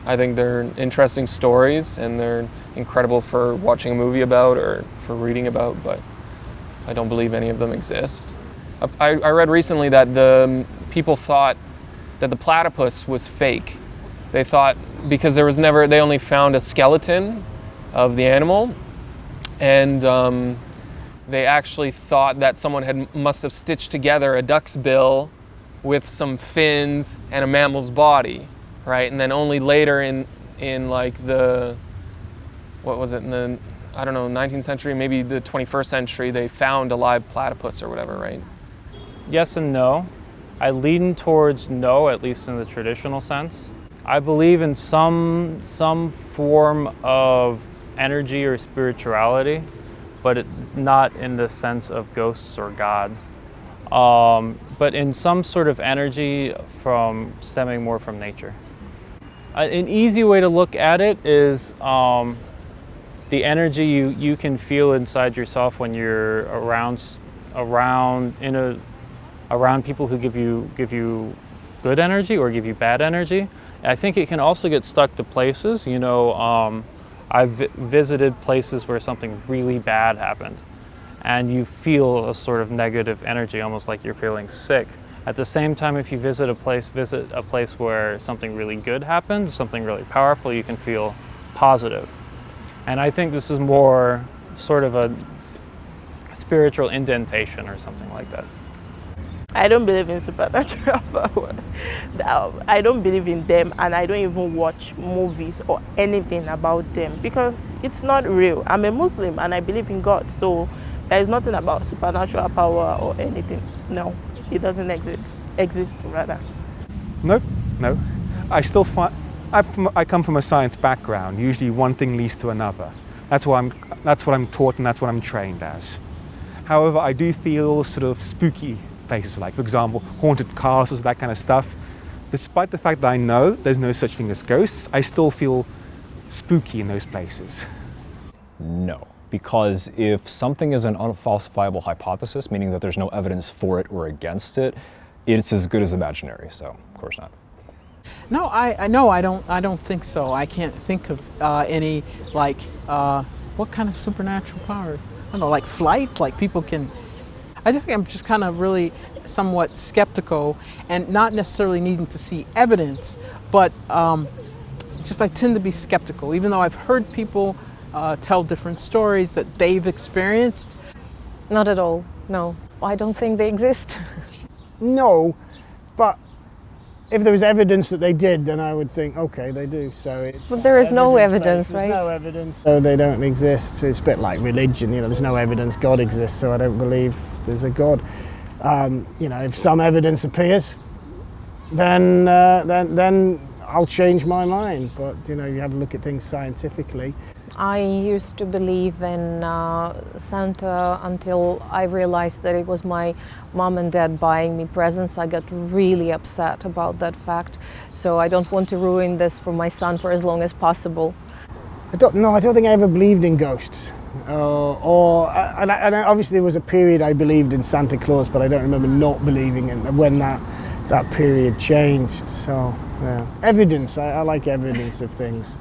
I think they're interesting stories and they're incredible for watching a movie about or for reading about, but I don't believe any of them exist. I read recently that the people thought that the platypus was fake. They thought, because they only found a skeleton of the animal, and they actually thought that someone must have stitched together a duck's bill with some fins and a mammal's body, right? And then only later in like the, what was it, in the, I don't know, 19th century, maybe the 21st century, they found a live platypus or whatever, right? Yes and no. I lean towards no, at least in the traditional sense. I believe in some form of energy or spirituality, but not in the sense of ghosts or God. But in some sort of energy stemming more from nature. An easy way to look at it is the energy you can feel inside yourself when you're around people who give you good energy or give you bad energy. I think it can also get stuck to places. You know, I've visited places where something really bad happened, and you feel a sort of negative energy, almost like you're feeling sick. At the same time, if you visit a place where something really good happened, something really powerful, you can feel positive. And I think this is more sort of a spiritual indentation or something like that. I don't believe in supernatural power. I don't believe in them, and I don't even watch movies or anything about them because it's not real. I'm a Muslim and I believe in God, so there is nothing about supernatural power or anything. No, it doesn't exist rather. No. I come from a science background. Usually one thing leads to another. That's what I'm taught and that's what I'm trained as. However, I do feel sort of spooky places, like for example haunted castles, that kind of stuff. Despite the fact that I know there's no such thing as ghosts, I still feel spooky in those places. No, because if something is an unfalsifiable hypothesis, meaning that there's no evidence for it or against it, it's as good as imaginary, so of course not. No, I don't think so. I can't think of any what kind of supernatural powers? I don't know, like flight, like people can. I think I'm just kind of really somewhat skeptical and not necessarily needing to see evidence, but just I tend to be skeptical, even though I've heard people tell different stories that they've experienced. Not at all, no. I don't think they exist. No, but if there was evidence that they did, then I would think, okay, they do. So but there is no evidence, right? There's no evidence, so they don't exist. It's a bit like religion, you know, there's no evidence God exists, so I don't believe there's a God. You know, if some evidence appears, then I'll change my mind. But, you know, you have to look at things scientifically. I used to believe in Santa until I realized that it was my mom and dad buying me presents. I got really upset about that fact. So I don't want to ruin this for my son for as long as possible. I don't think I ever believed in ghosts. And obviously there was a period I believed in Santa Claus, but I don't remember not believing in when that period changed. So, yeah. Evidence, I like evidence of things.